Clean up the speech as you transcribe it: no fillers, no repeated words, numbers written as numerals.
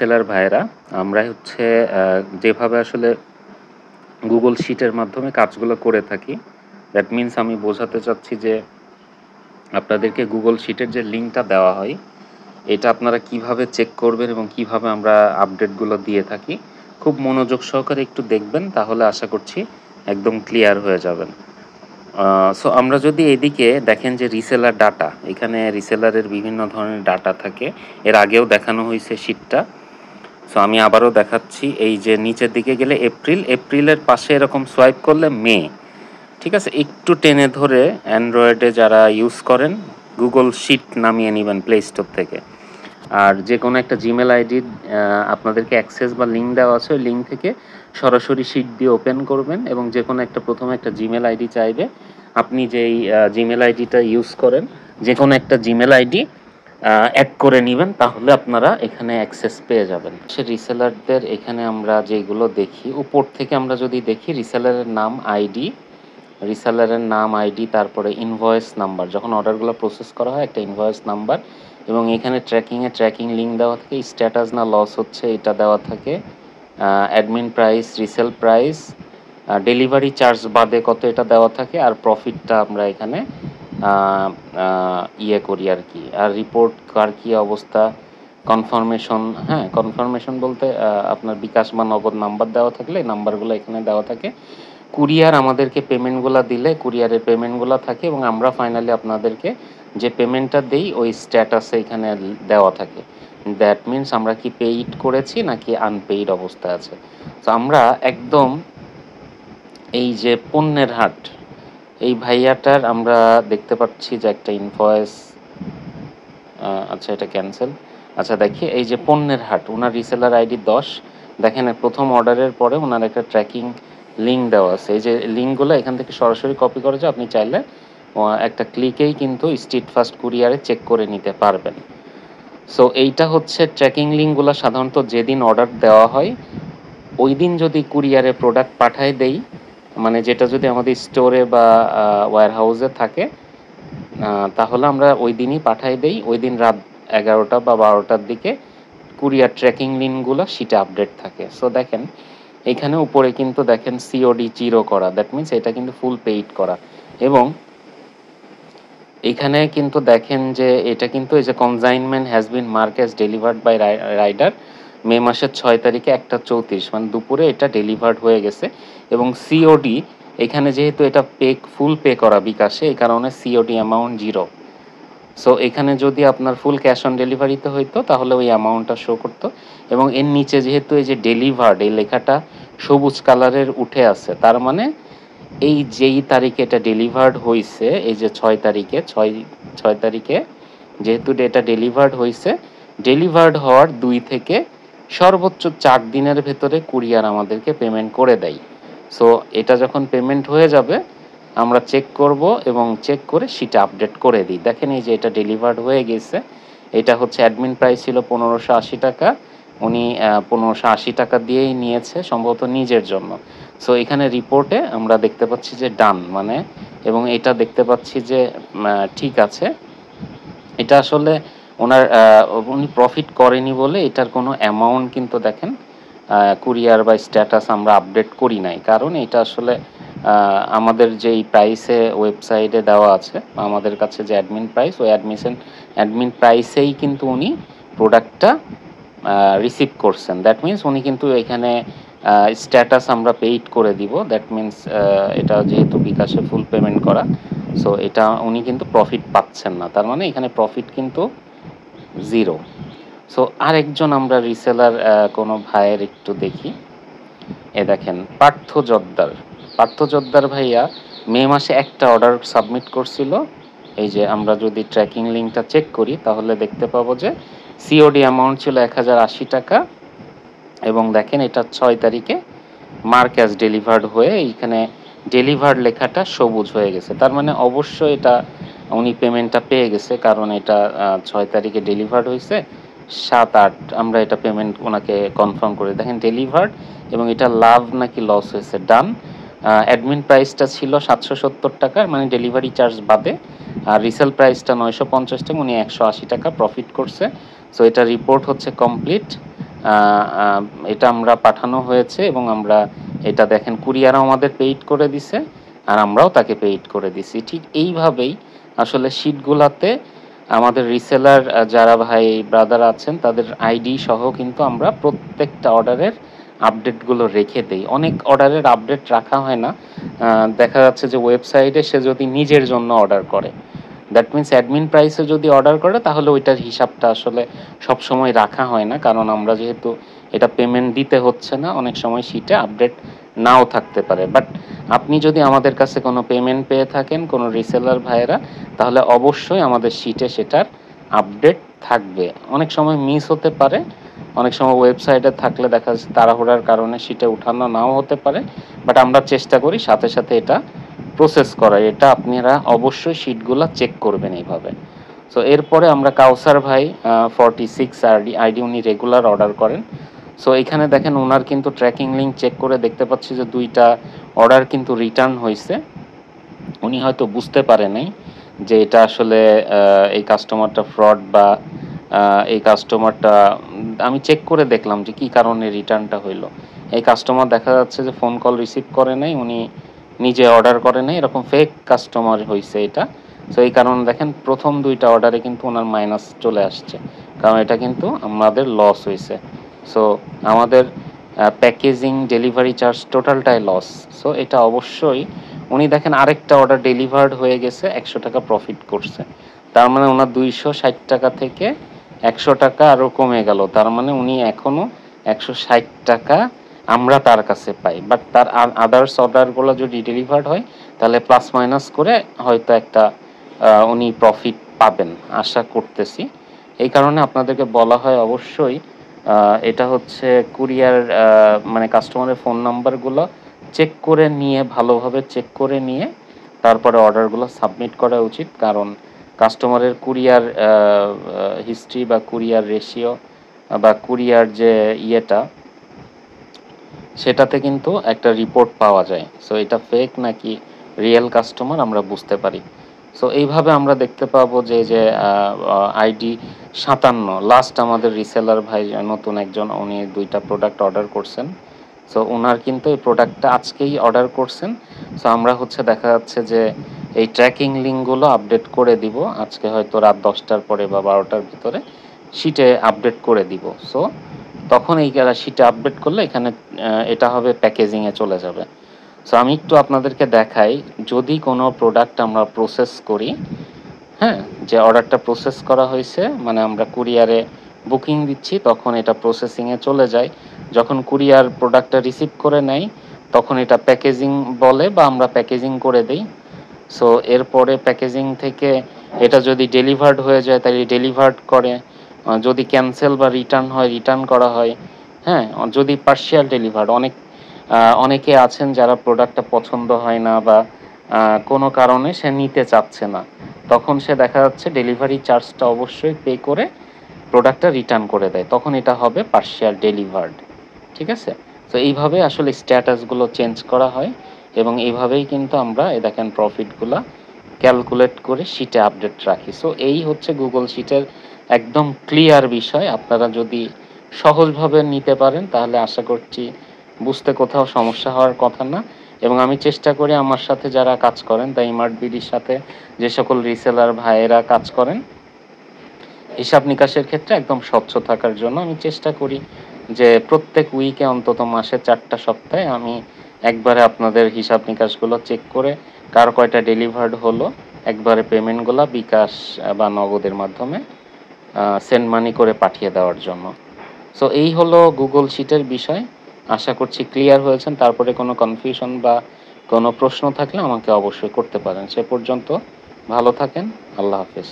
Reseller ভাইয়েরা, আমরা হচ্ছে যেভাবে আসলে গুগল শিটের মাধ্যমে কাজগুলো করে থাকি, দ্যাট মিন্স আমি বোঝাতে চাচ্ছি যে আপনাদেরকে গুগল শিটের যে লিঙ্কটা দেওয়া হয় এটা আপনারা কিভাবে চেক করবেন এবং কিভাবে আমরা আপডেটগুলো দিয়ে থাকি খুব মনোযোগ সহকারে একটু দেখবেন, তাহলে আশা করছি একদম ক্লিয়ার হয়ে যাবেন। সো আমরা যদি এদিকে দেখেন যে রিসেলার ডাটা, এখানে রিসেলারের বিভিন্ন ধরনের ডাটা থাকে, এর আগেও দেখানো হয়েছে শিটটা। সো আমি আবারও দেখাচ্ছি, এই যে নিচের দিকে গেলে এপ্রিলের পাশে এরকম সোয়াইপ করলে মে, ঠিক আছে। একটু টেনে ধরে অ্যান্ড্রয়েডে যারা ইউজ করেন গুগল শিট নামিয়ে নেবেন প্লে স্টোর থেকে, আর যে কোনো একটা জিমেল আইডির আপনাদেরকে অ্যাক্সেস বা লিঙ্ক দেওয়া আছে, ওই লিঙ্ক থেকে সরাসরি শিট দিয়ে ওপেন করবেন এবং যে কোনো একটা প্রথমে একটা জিমেল আইডি চাইবে, আপনি যেই জিমেল আইডিটা ইউজ করেন যে কোনো একটা জিমেল আইডি অ্যাড করে নেবেন, তাহলে আপনারা এখানে অ্যাক্সেস পেয়ে যাবেন। সে রিসেলারদের এখানে আমরা যেগুলো দেখি, উপর থেকে আমরা যদি দেখি রিসেলারের নাম আইডি, তারপরে ইনভয়েস নাম্বার, যখন অর্ডারগুলো প্রসেস করা হয় একটা ইনভয়েস নাম্বার, এবং এখানে ট্র্যাকিং লিঙ্ক দেওয়া থাকে, স্ট্যাটাস না লস হচ্ছে এটা দেওয়া থাকে, admin price, resale price, delivery charge বাদে কত এটা দেওয়া থাকে, আর প্রফিটটা আমরা এখানে ইয়ে করি আর কি, আর রিপোর্ট কার কী অবস্থা, কনফার্মেশন, হ্যাঁ কনফার্মেশন বলতে আপনার বিকাশ বা নগদ নাম্বার দেওয়া থাকলে নাম্বারগুলো এখানে দেওয়া থাকে, কুরিয়ার আমাদেরকে পেমেন্টগুলো দিলে কুরিয়ারের পেমেন্টগুলো থাকে, এবং আমরা ফাইনালি আপনাদেরকে যে পেমেন্টটা দেই ওই স্ট্যাটাসে এখানে দেওয়া থাকে, দ্যাট মিনস আমরা কি পেইড করেছি নাকি আনপেইড অবস্থায় আছে। তো আমরা একদম এই যে পণ্যের হাট, এই ভাইয়াটার আমরা দেখতে পাচ্ছি যে একটা ইনভয়েস, আচ্ছা এটা ক্যান্সেল, আচ্ছা দেখি এই যে পণ্যের হাট, ওনার রিসেলার আইডি 10, দেখেন প্রথম অর্ডারের পরে ওনার একটা ট্র্যাকিং লিঙ্ক দেওয়া আছে, এই যে লিঙ্কগুলো এখান থেকে সরাসরি কপি করে যে আপনি চাইলে একটা ক্লিকেই কিন্তু স্ট্রিট ফাস্ট কুরিয়ারে চেক করে নিতে পারবেন। সো এইটা হচ্ছে ট্র্যাকিং লিঙ্কগুলো সাধারণত যেদিন অর্ডার দেওয়া হয় ওই দিন যদি কুরিয়ারে প্রোডাক্ট পাঠায় দেই, মানে যেটা যদি আমাদের স্টোরে বা ওয়্যার হাউসে থাকে, তাহলে আমরা ওই দিনই পাঠাই দেই, ওই দিন রাত 11টা বা 12টার দিকে কুরিয়ার ট্র্যাকিং লিঙ্কগুলো শিটে আপডেট থাকে। সো দেখেন এখানে উপরে কিন্তু দেখেন সিওডি 0 করা, দ্যাট মিনস এটা কিন্তু ফুল পেইড করা, এবং এখানে কিন্তু দেখেন যে এটা কিন্তু এই যে consignment has been marked as delivered by rider May মাসের 6 তারিখে 1:34, মানে দুপুরে এটা ডেলিভার্ড হয়ে গেছে, এবং সিওডি এখানে যেহেতু এটা ফুল পে করা বিকাশে, এই কারণে সিওডি অ্যামাউন্ট 0। সো এখানে যদি আপনার ফুল ক্যাশ অন ডেলিভারিতে হইতো তাহলে ওই অ্যামাউন্টটা শো করতো, এবং এর নিচে যেহেতু এই যে ডেলিভার্ড এই লেখাটা সবুজ কালারের উঠে আছে, তার মানে এই যেই তারিখে এটা ডেলিভার্ড হয়েছে, এই যে 6 তারিখে যেহেতু এটা ডেলিভার্ড হয়েছে, ডেলিভার্ড হওয়ার 2 থেকে সর্বোচ্চ 4 দিনের ভেতরে কুরিয়ার আমাদেরকে পেমেন্ট করে দেয়। সো এটা যখন পেমেন্ট হয়ে যাবে আমরা চেক করব, এবং চেক করে সেটা আপডেট করে দিই। দেখেন এই যে এটা ডেলিভার্ড হয়ে গেছে, এটা হচ্ছে অ্যাডমিন প্রাইস ছিল 1580 টাকা, উনি 1580 টাকা দিয়েই নিয়েছে সম্ভবত নিজের জন্য। সো এখানে রিপোর্টে আমরা দেখতে পাচ্ছি যে ডান, মানে, এবং এটা দেখতে পাচ্ছি যে ঠিক আছে, এটা আসলে উনি প্রফিট করেনি বলে এটার কোনো অ্যামাউন্ট কিন্তু দেখেন কুরিয়ার বা স্ট্যাটাস আমরা আপডেট করি নাই, কারণ এটা আসলে আমাদের যেই প্রাইসে ওয়েবসাইটে দেওয়া আছে আমাদের কাছে যে অ্যাডমিন প্রাইস, ওই অ্যাডমিন প্রাইসেই কিন্তু উনি প্রোডাক্টটা রিসিভ করছেন, দ্যাট মিনস উনি কিন্তু এখানে স্ট্যাটাস আমরা পেইড করে দিব, দ্যাট মিনস এটা যেহেতু বিকাশে ফুল পেমেন্ট করা, সো এটা উনি কিন্তু প্রফিট পাচ্ছেন না, তার মানে এখানে প্রফিট কিন্তু 0। সো আরেকজন আমরা রিসেলার কোনো ভাইয়ের একটু দেখি, এ দেখেন পার্থ জোদ্দার ভাইয়া মে মাসে একটা অর্ডার সাবমিট করছিল, এই যে আমরা যদি ট্র্যাকিং লিঙ্কটা চেক করি তাহলে দেখতে পাবো যে সিওডি অ্যামাউন্ট ছিল 1080 টাকা, এবং দেখেন এটা 6 তারিখে মার্ক অ্যাজ ডেলিভার্ড হয়ে এইখানে ডেলিভার্ড লেখাটা সবুজ হয়ে গেছে, তার মানে অবশ্যই এটা উনি পেমেন্টটা পেয়ে গেছে, কারণ এটা 6 তারিখে ডেলিভার্ড হয়েছে, 7-8 আমরা এটা পেমেন্ট ওনাকে কনফার্ম করে, দেখেন ডেলিভার্ড, এবং এটা লাভ নাকি লস হয়েছে ডান। অ্যাডমিন প্রাইসটা ছিল 770 টাকা, মানে ডেলিভারি চার্জ বাদে, আর রিসেল প্রাইসটা 950 টাকা, উনি 180 টাকা প্রফিট করছে। সো এটা রিপোর্ট হচ্ছে কমপ্লিট, এটা আমরা পাঠানো হয়েছে এবং আমরা এটা দেখেন কুরিয়ারও আমাদের পেইড করে দিছে আর আমরাও তাকে পেইড করে দিছি। ঠিক এইভাবেই আসলে শিটগুলাতে আমাদের রিসেলার যারা ভাই ব্রাদার আছেন তাদের আইডি সহ কিন্তু আমরা প্রত্যেকটা অর্ডারের আপডেটগুলো রেখে দেই। অনেক অর্ডারের আপডেট রাখা হয় না, দেখা যাচ্ছে যে ওয়েবসাইটে সে যদি নিজের জন্য অর্ডার করে, দ্যাট মিনস অ্যাডমিন প্রাইসে যদি অর্ডার করে তাহলে ওইটার হিসাবটা আসলে সব সময় রাখা হয় না, কারণ আমরা যেহেতু এটা পেমেন্ট দিতে হচ্ছে না, অনেক সময় শিটে আপডেট নাও থাকতে পারে। বাট আপনি যদি আমাদের কাছে কোনো পেমেন্ট পেয়ে থাকেন কোনো রিসেলার ভাইয়েরা, তাহলে অবশ্যই আমাদের শিটে সেটার আপডেট থাকবে। অনেক সময় মিস হতে পারে, অনেক সময় ওয়েবসাইটে থাকলে দেখা যাচ্ছে তাড়াহুড়ার কারণে শিটে উঠানো নাও হতে পারে, বাট আমরা চেষ্টা করি সাথে সাথে এটা প্রসেস করা। এটা আপনারা অবশ্যই শিটগুলো চেক করবেন এইভাবে। সো এরপরে আমরা কাউসার ভাই 46 আইডি উনি রেগুলার অর্ডার করেন। সো এখানে দেখেন ওনার কিন্তু ট্র্যাকিং লিঙ্ক চেক করে দেখতে পাচ্ছি যে 2টা অর্ডার কিন্তু রিটার্ন হয়েছে। উনি হয়তো বুঝতে পারে নাই যে এটা আসলে এই কাস্টমারটা ফ্রড বা এই কাস্টমারটা, আমি চেক করে দেখলাম যে কি কারণে রিটার্নটা হইলো। এই কাস্টমার দেখা যাচ্ছে যে ফোন কল রিসিভ করে নাই, উনি নিজে অর্ডার করে নাই, এরকম ফেক কাস্টমার হয়েছে এটা। সো এই কারণে দেখেন প্রথম 2টা অর্ডারে কিন্তু ওনার মাইনাস চলে আসছে, কারণ এটা কিন্তু আমাদের লস হয়েছে। সো আমাদের প্যাকেজিং ডেলিভারি চার্জ টোটালটাই লস। সো এটা অবশ্যই উনি দেখেন আরেকটা অর্ডার ডেলিভার্ড হয়ে গেছে, 100 টাকা প্রফিট করছে। তার মানে ওনার 260 টাকা থেকে 100 টাকা আরও কমে গেল, তার মানে উনি এখনও 160 টাকা আমরা তার কাছে পাই। বাট তার আদার্স অর্ডারগুলো যদি ডেলিভার্ড হয় তাহলে প্লাস মাইনাস করে হয়তো একটা উনি প্রফিট পাবেন আশা করতেছি। এই কারণে আপনাদেরকে বলা হয় অবশ্যই এটা হচ্ছে কুরিয়ার মানে কাস্টমারের ফোন নাম্বারগুলো চেক করে নিয়ে, ভালোভাবে চেক করে নিয়ে তারপরে অর্ডারগুলো সাবমিট করা উচিত, কারণ কাস্টমারের কুরিয়ার হিস্ট্রি বা কুরিয়ার রেশিও বা কুরিয়ার যে ইয়েটা সেটাতে কিন্তু একটা রিপোর্ট পাওয়া যায়। সো এটা ফেক নাকি রিয়েল কাস্টমার আমরা বুঝতে পারি। সো এইভাবে আমরা দেখতে পাবো যে আইডি 57 লাস্ট আমাদের রিসেলার ভাই নতুন একজন, উনি 2টা প্রোডাক্ট অর্ডার করছেন। সো ওনার কিন্তু এই প্রোডাক্টটা আজকেই অর্ডার করছেন। সো আমরা হচ্ছে দেখা যাচ্ছে যে এই ট্র্যাকিং লিঙ্কগুলো আপডেট করে দিব আজকে হয়তো রাত 10টার পরে বা 12টার ভিতরে শিটে আপডেট করে দিব। সো তখন এই শিটে আপডেট করলে এখানে এটা হবে প্যাকেজিংয়ে চলে যাবে। সো আমি একটু আপনাদেরকে দেখাই, যদি কোনো প্রোডাক্ট আমরা প্রসেস করি, হ্যাঁ, যে অর্ডারটা প্রসেস করা হয়েছে মানে আমরা কুরিয়ারে বুকিং দিচ্ছি, তখন এটা প্রসেসিংয়ে চলে যায়। যখন কুরিয়ার প্রোডাক্টটা রিসিভ করে নেয় তখন এটা প্যাকেজিং বলে বা আমরা প্যাকেজিং করে দেই। সো এরপরে প্যাকেজিং থেকে এটা যদি ডেলিভার্ড হয়ে যায় তাহলে ডেলিভার্ড করে, যদি ক্যান্সেল বা রিটার্ন হয় রিটার্ন করা হয়। হ্যাঁ, যদি পার্শিয়াল ডেলিভার্ড, অনেকে আছেন যারা প্রোডাক্টটা পছন্দ হয় না বা কোনো কারণে সে নিতে চাচ্ছে না, তখন সে দেখা যাচ্ছে ডেলিভারি চার্জটা অবশ্যই পে করে প্রোডাক্টটা রিটার্ন করে দেয়, তখন এটা হবে পার্শিয়াল ডেলিভার্ড। ঠিক আছে? তো এইভাবে আসলে স্ট্যাটাসগুলো চেঞ্জ করা হয় এবং এইভাবেই কিন্তু আমরা দেখেন প্রফিটগুলো ক্যালকুলেট করে শিটে আপডেট রাখি। সো এই হচ্ছে গুগল শিটের একদম ক্লিয়ার বিষয়। আপনারা যদি সহজভাবে নিতে পারেন তাহলে আশা করছি বুঝতে কোথাও সমস্যা হওয়ার কথা না। এবং আমি চেষ্টা করি আমার সাথে যারা কাজ করেন, দ্য ইমার্ট বিডির সাথে যে সকল রিসেলার ভাইয়েরা কাজ করেন, হিসাব নিকাশের ক্ষেত্রে একদম স্বচ্ছ থাকার জন্য আমি চেষ্টা করি যে প্রত্যেক উইকে অন্তত মাসে 4টা সপ্তাহে আমি একবারে আপনাদের হিসাব নিকাশগুলো চেক করে কার কয়টা ডেলিভার্ড হলো একবারে পেমেন্টগুলো বিকাশ বা নগদের মাধ্যমে সেন্ড মানি করে পাঠিয়ে দেওয়ার জন্য। সো এই হলো গুগল শিটের বিষয়। আশা করছি ক্লিয়ার হয়েছেন। তারপরে কোনো কনফিউশন বা কোনো প্রশ্ন থাকলে আমাকে অবশ্যই করতে পারেন। সে পর্যন্ত ভালো থাকেন। আল্লাহ হাফেজ।